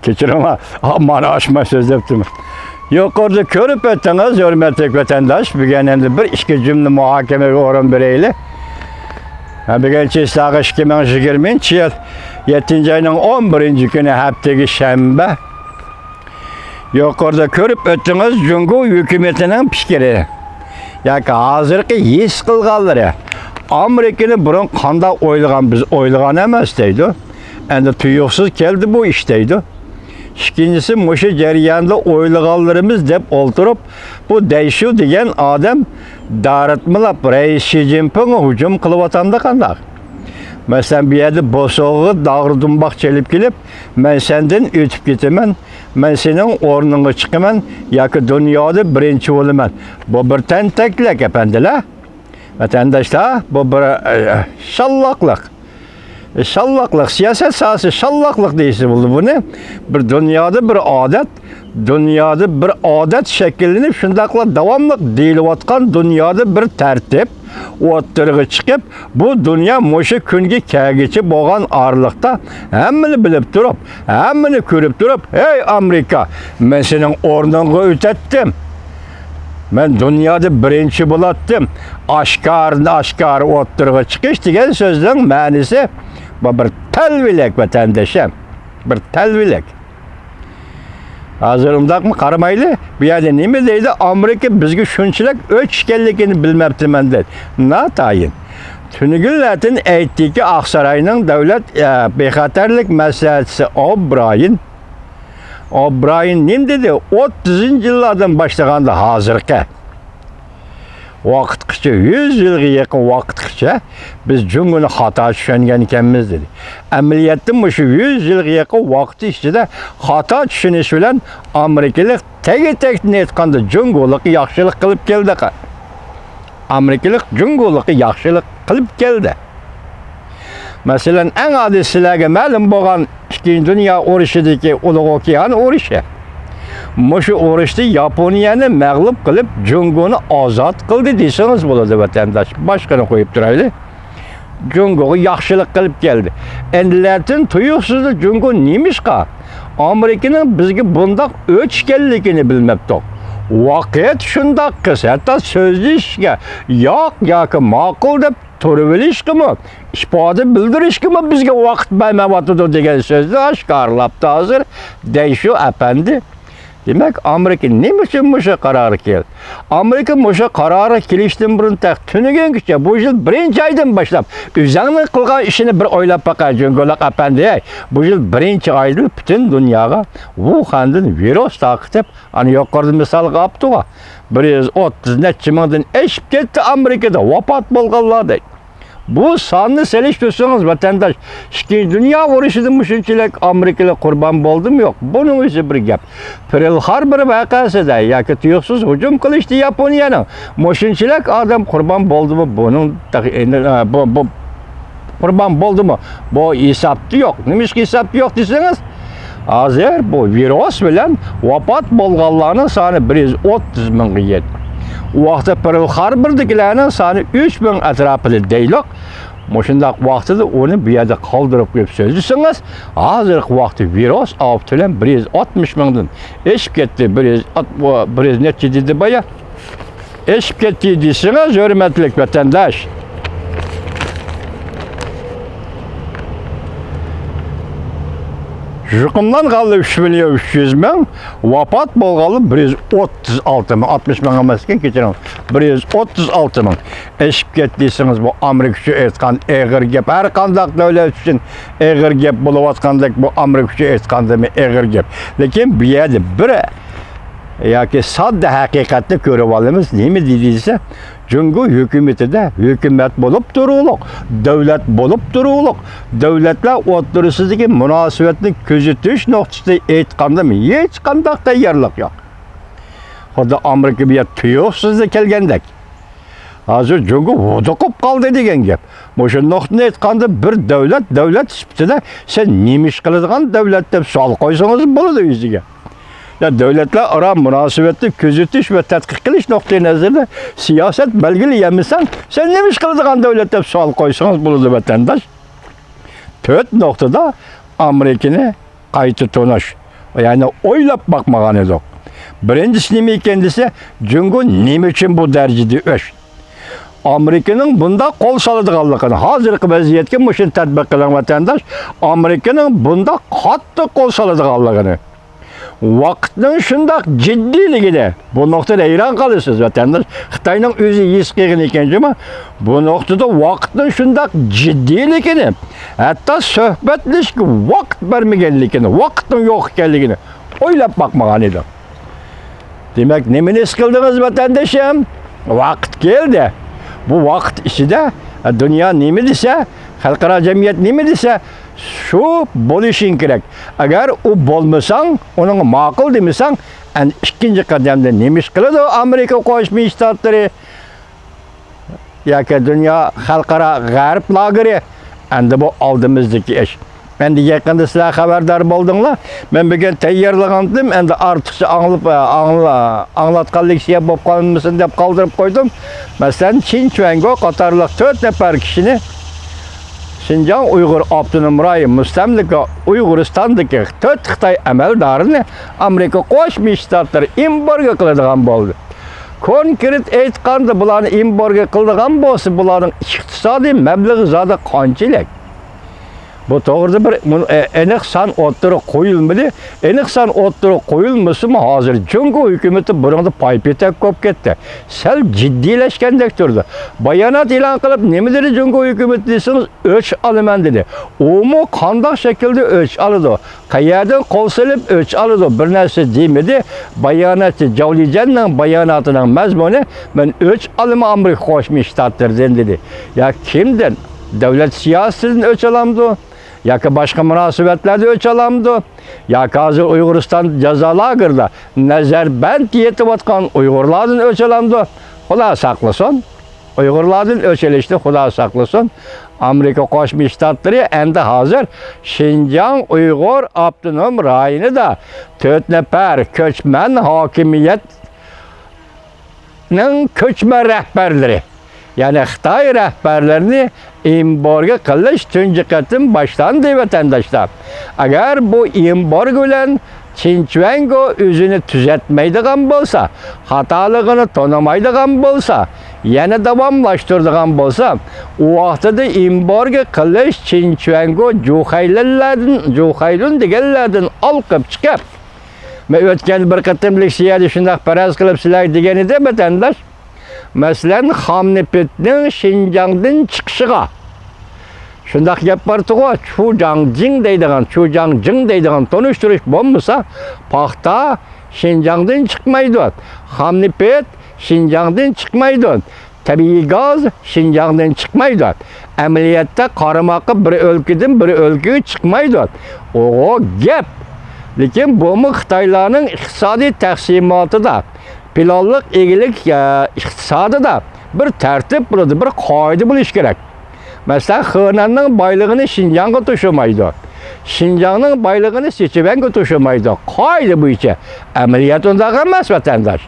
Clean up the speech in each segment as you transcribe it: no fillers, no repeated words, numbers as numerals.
Kechiring, mana aşma söz debdim. Yuqorida ko'rib o'tdingiz, hurmatli vatandosh. Bugun endi bir ikki jumla muhokamaga o'rin beraylik. Bugunchi 2020-yil 7-oyning 11-kuni haftagi shanba. Yuqorida ko'rib o'tdingiz, Jungo hukumatining fikri. Yoki hozirgi his qilganlari Amerikani burun qanday o'ylagan biz o'ylagan emas deydi. Endi tuyuqsiz keldi bu ish deydi. İkincisi, muşu jarayonda o'ylaganlarimiz deb o'ltirib, bu Dayshu degan odam daratmilab Reis Xi Jinpingga hujum qilyotganda qanday? Masalan, bu yerda bosog'i dag'ridumboq chelib kelib, men sendan o'tib ketaman, men sening o'rningga chiqaman yoki dunyoda birinchi bo'laman. Bu bir tantaklak apandilar. Vatandoshlar, bu bir shallaqliq. Şallaqlıq, siyaset sahası şallaqlıq deyisi buldu bunu. Bir dünyada bir adet şekillenip şundaqla davamlıq deyilayotgan dünyada bir tertip o'ttirg'i chiqib, bu dünya mo'sha kunga kelgichi bo'lgan arliqda hammani bilib turib, hammani ko'rib turib, "Hey Amerika, men sening o'rningga o'tatdim. Men dunyoda birinchi bo'latdim." Oshkor o'ttirg'i chiqish degan so'zning ma'nosi bu bir talvilek vatandoshim, bir talvilek. Hozir undaqmi qaramayli? Bu yerda nima deydi? Amerika bizga shunchalik o'ch ekanligini bilmabdiman dedi. Natayin. Tunigillardan aytdiki, Oqsaroyning davlat bexatarlik maslahatchisi O'Brien nim dedi? 30-yillardan boshlaganda hozirga vaqtgacha 100 yilga yaqin vaqtgacha biz Jungoni xato tushungan ekanmiz dedi. Amaliyotda shu 100 yilga yaqin vaqt ichida xato tushunish bilan Amerikalik tegi-tegni aytganda Jungolik yaxshilik qilib keldi. Amerikalik Jungolik yaxshilik qilib keldi. Masalan, eng oddiy sizlarga ma'lum bo'lgan Ikkinchi dunyo urushidagi Ulug' okean urushi. Mushu urushda Yaponiyani mag'lub qilib, Jungoni ozod qildi desangiz bo'ladi vatandosh. Boshqani qo'yib turaylik. Jungoga yaxshilik qilib keldi. Endilardan tuyuqsiz Jungo nemishqa? Amerikaning bizga bundoq o'chganligini bilmabdi. Vaqt shundoq qilsa, hatto so'zlashga yoki ma'qul deb turib ifoda bildirishgami bizga vaqt bermayotdi degan so'zni oshkorlabdi hozir Dayshu apandi. Demak, Amerika nima uchun musha qarori keldi? Amerika musha qarori kelishdan burun tunigangacha bu yil 1-oydan boshlab o'zingning qilgan ishini bir o'ylab baqa Jungolik apandi. Bu yil 1-oyda butun dunyoga Wuhandan virus taqib, ana yuqorida misol qilibdi. 130 necha mingdan eshib ketdi Amerikada vafot bo'lganlar deydi. Bu sonni selishtirsangiz vatandosh, Ikkinchi dunyo urushida shunchalik Amerikalar qurbon bo'ldimi yo'q? Buning o'zi bir gap. Pearl Harbor voqeasida yoki tuyuqsiz hujum qilishdi Yaponiyaning. Shunchalik odam qurbon bo'ldimi? Buning bu qurbon bo'ldimi? Bu hisobda yo'q. Nima hisobda yo'q desangiz, hozir bu virus bilan vafot bo'lganlarning soni 130 mingga yetdi. Vaqtda Pearl Harbordagilarning soni 3000 atrofida deylik. Shundaq vaqtida uni bu yerda qoldirib qo'yib so'zlasangiz, hozirgi vaqtda virus olib bilan 160 mingdan eshib ketdi. 100 necha dedi boya. Eshib ketdi desangiz, hurmatli vatandosh. Yıqımdan qaldı 3.300.000, vafot bo'lgani 136.000, 60.000 emasken keçirim. 136.000. Eshib ketdisiniz bu Amerika uchun aytgan eg'ir gap. Har qanday davlat uchun eg'ir gap bo'layotgandek bu Amerika uchun aytganda eg'ir gap. Lekin bu yerda bir yoki sodda haqiqatni ko'rib olamiz. Nima deyilsa, Jungo hukumatida hukumat bo'lib turuluq, davlat bo'lib turuluq, davlatlar o'rtasidagi munosabatni kuzatish nuqtasida aytganda hech qanday tayyorlik yo'q. Xuddi Amerika bu yerga tuyuqsizda kelgandek. Hozir Jungo o'diqib qoldi degan gap. O'sha nuqtani aytganda bir davlat sifatida sen nima ish qiladigan davlat deb savol qo'ysangiz bo'ladi o'ziga. Devletler ara münasebetli közetiş ve tetkik qilish nuqtai nazarida siyaset belgileyemisan, sen neymiş qiladigan devlet deb savol qo'ysangiz bo'ladi vatandosh. 4 noktada Amerikani qayta to'nash. Yani oylap bakmagan edik. Birincisi nima ekan desa, Jungo nima uchun bu darajada o'sh? Amerika'nın bunda kol salıdığanlıqını, hazırki vaziyetke muşun tətbiq qılan vatandaş, Amerika'nın bunda qattiq kol salıdığanlıqını, vaqtning şundaq jiddiligini, bu noktada hayran qalırsınız vatandaş. Xitayning o'zi his qilgan ekan, bu noktada vaqtning şundaq jiddiligini, hatta suhbatlashga vaqt bermaganligini, vaqtning yo'q ekanligini o'ylab bakmagan edi. Demek nimani his qildingiz vatandaşım? Vaqt keldi. Bu vaqt ichida dünya nima desa, xalqaro jamiyat nima desa, shu bo'lishing kerak. Agar u bo'lmasang, uning ma'qul demasang, ikkinchi qadamda nima ish qiladi Amerika Qo'shma Shtatlari yoki dunyo xalqaro g'arb lageri? Endi bu oldimizdagi ish. Ben de yakında sizler haberdar boldunlar. Ben bugün tayyorlagandim. Endi artıkça anlatkanlık şey yapıp kalmışsın deyip kaldırıp koydum. Mesela Çin Çuengo Katarlık 4 nefer kişini Şinjan Uygur Abdunum Rayı Müstemlika Uyguristan'daki 4 Xitay emeldarını Amerika Qo'shma Shtatlari embargo qiladigan bo'ldi. Konkret aytganda bularni embargo qiladigan bo'lsa, bularning iqtisodiy mablag'i zada qanchalik? Bu to'g'rida bir aniq san o'ttirib qo'yilmadi. Aniq san o'ttirib qo'yilmasa-mu hozir Jungo hukumati burunda paypetak ko'p ketdi. Sal jiddiylashgandek turdi. Bayonot e'lon qilib, nima dedi Jungo hukumati desangiz, o'ch olaman dedi. U qanday shaklda o'ch oladi? Qayerdan qo'l silib o'ch oladi? Bir narsa demadi. Bayonotchi Javlijanning bayonotining mazmuni, men o'ch olaman Amerika Qo'shma Shtatlaridan dedi. Ya kimdan? Davlat siyosatidan o'ch olamdi? Yoki boshqa munosabatlarda o'ch olamdi? Yoki hozir Uyg'uriston jazo lagerida nazarband yetayotgan Uyg'urlardan o'ch olamdi? Xudo saqlasin. Uyg'urlardan o'ch olishni Xudo saqlasin. Amerika Qo'shma Shtatlari endi hozir Şinjan Uyg'ur Abdunum rayonida 4 nafar ko'chman hokimiyatning ko'chman rahbarlari, yani Xitoy rahbarlarini embargo qilish tunji qatim boshlandi vatandoshlar. Agar bu embargo bilan Xinjiang o'zini tuzatmaydigan bo'lsa, xatoligini to'namaydigan bo'lsa, yana davomlashtiradigan bo'lsa, u vaqtida embargo qilish Xinjiang Juhaylun deganlardan olqib chiqib, men o'tgan bir qatimlik siyada shunday faraz qilib sizlar degan edi vatandosh. Mesela Hamnepet'nin Xinjiang'dan çıkışıga. Şundak yapardığı Chujangjing deydiğen tonuşturuş olmasa, paxta Xinjiang'dan çıkmaydı. Hamnepet Xinjiang'dan çıkmaydı. Tabii gaz Xinjiang'dan çıkmaydı. Ameliyatta qaramakı bir ülkeden bir ülkeye çıkmaydı. O gap. Lekin bu Xitaylarning iqtisodiy taqsimotida planlık ilgilik iqtisadi da bir tertip bo'ladi, bir qoida bo'lishi kerak. Mesela Xinanning boyligini Xinjiangga to'shamaydi. Xinjiangning boyligini Sichuanga to'shamaydi. Qoida bo'yicha amaliyot unday emas vatandosh.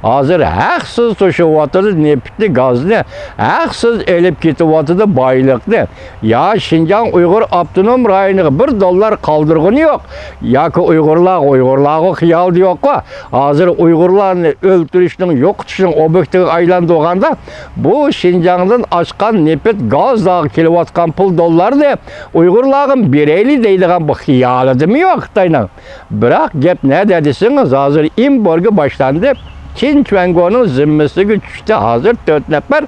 Hozir haqsiz to'shyapti neftni, gazni, haqsiz elib ketyapti boylikni. Ya Xinjiang Uyg'ur Abdunum rayoniga $1 qoldirg'ini yo'q. Yoki Uyg'urlarga xiyol yo'q-ku. Hozir Uyg'urlarni o'ltirishning, yo'qotishning obyektiga aylantirganda bu Xinjiangdan oshgan neft, gazdan kelayotgan pul dollarni Uyg'urlarga berayli deydigan bu xiyolidimi yo'q Xitoyning. Biroq gap nada desangiz, hozir embargo boshlandi. Xinjiang'ning zimmasiga tushdi hozir 4 nafar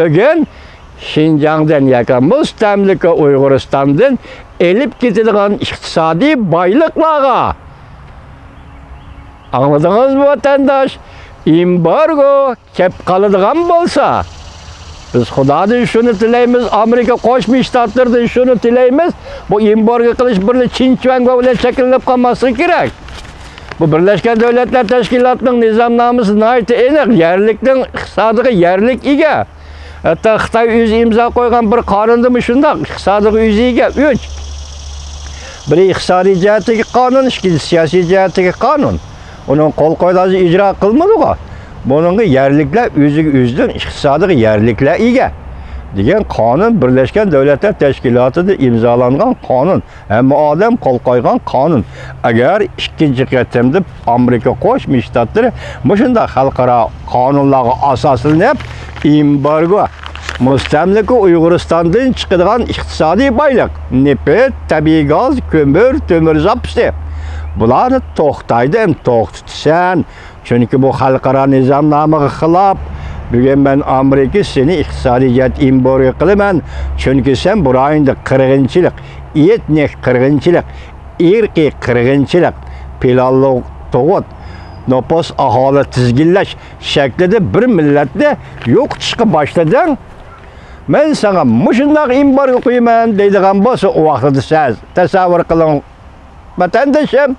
o'g'in Xinjiang'dan yoki mustamlika Uyg'uristondan elib ketadigan iqtisodiy boyliqlarga. Anladingizmi vatandosh? Embargo kelib qoladigan bo'lsa, biz Xudodan shuni tilaymiz, Amerika Qo'shma Shtatlaridan shuni tilaymiz. Bu embargo qilish bir Xinjiang bilan shakllanib qolmasligi kerak. Bu Birleşken Devletler Teşkilatı'nın nizamnaması aniq, yerlikning iqtisodiga yerlik ega. Hatta Xitoy o'zi imzo qo'ygan bir qonunda shundoq iqtisodiga o'zi ega 3. Biri iqtisodiy jihatdagi qonun, ikkinchisi siyosiy jihatdagi qonun. Uning qo'l qo'yiladi ijro qilmadi-ku. Buningga yerliklar o'ziga o'zidan iqtisodiga yerliklar ega. degan qonun Birleşken Devletler Teşkilatı'da imzolangan qonun. Hamma odam qo'l qo'ygan qonun. Agar ikkinchi qatimda Amerika Qo'shma Shtatlari shunday xalqaro qonunlarga asoslanib embargo mustamlaka Uyg'uristondan chiqadigan iqtisodiy boylik, neft, tabiiy gaz, ko'mir, temir zapisi bularni to'xtaydi, to'xtatsan. Chunki bu xalqaro nizomnomaga xilof. Bugün ben Amerika seni iqtisodiyat embargo qilaman. Chunki sen bu rayonda qirg'inchilik, etnik qirg'inchilik, irqiy qirg'inchilik, pilalliq tug'ut, nopos aholi tizginlash shaklida bir millatni yo'qotishga boshlading. Men sana mushundaq embargo qo'yaman deydigan bo'lsa, u vaqtda siz tasavvur qiling. Vatandoshim,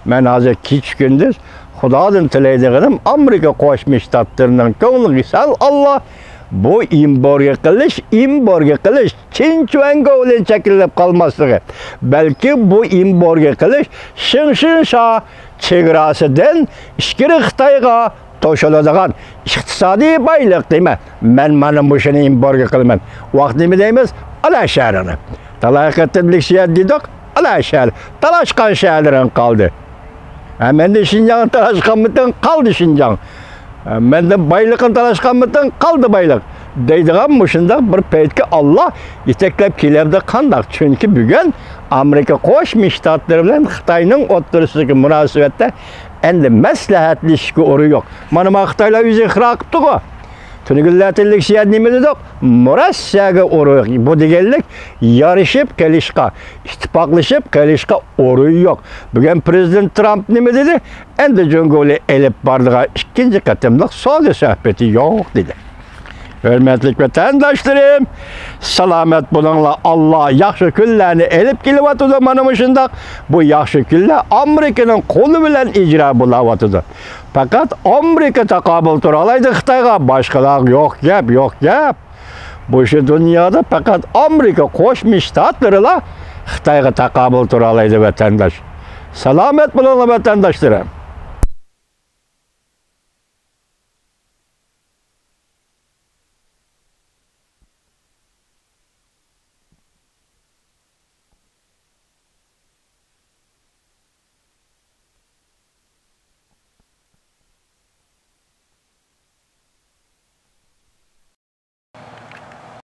men hozir kech kunduz Xudodan tilaydiganim Amerika Qo'shma Shtatlarining ko'ngliga sal Allah bu embargo qilish Chinchuanga bilan cheklanib qolmasligi. Balki bu embargo qilish Shinsha chegarasidan ichkari Xitoyga to'shiladigan iqtisodiy boylik deyman. Men mana bu shuni embargo qilaman. Vaqt nima deymiz? Ala shahrini. Talaqatlik shiyat dedik, ala shahar. Talashqan shaharlar qoldi. Men de Şinjan'ın talaşkanmıdan kaldı Şinjan. Men de baylıkın talaşkanmıdan kaldı baylık. Deydiğim muşunda bir peytki Allah iteklep kilerdi kandak. Çünkü bugün Amerika Qo'shma Shtatlari bilan Xitoyning o'rtasidagi munosabatda endi maslahatlashishga o'rin yo'q. Mana Xitoylar o'zi ixro qilibdi-ku. Tunigillatlik siyat nima dedik? Murassaga o'rin. Bu deganlik yarışib kelishga, ittifoqlashib kelishga o'rin yo'q. Bugün Prezident Trump nima dedi? Endi Jongoli elib bordigan ikkinchi qatimliq savdo sohbati yo'q dedi. Hürmetlik vatandaşlarım, selamet bulunla Allah yaxshi kunlarni elib kelyapti mana shundaq. Bu yaxshi kunlar Amerikaning qo'li bilan ijro bo'lyapti. Fakat Amerika taqobil tura oladi Xitoyga, boshqalar yo'q gap. Bu shu dunyoda faqat Amerika Qo'shma Shtatlari Xitoyga taqobil tura oladi vatandosh. Selamet bulunla vatandaşlarım.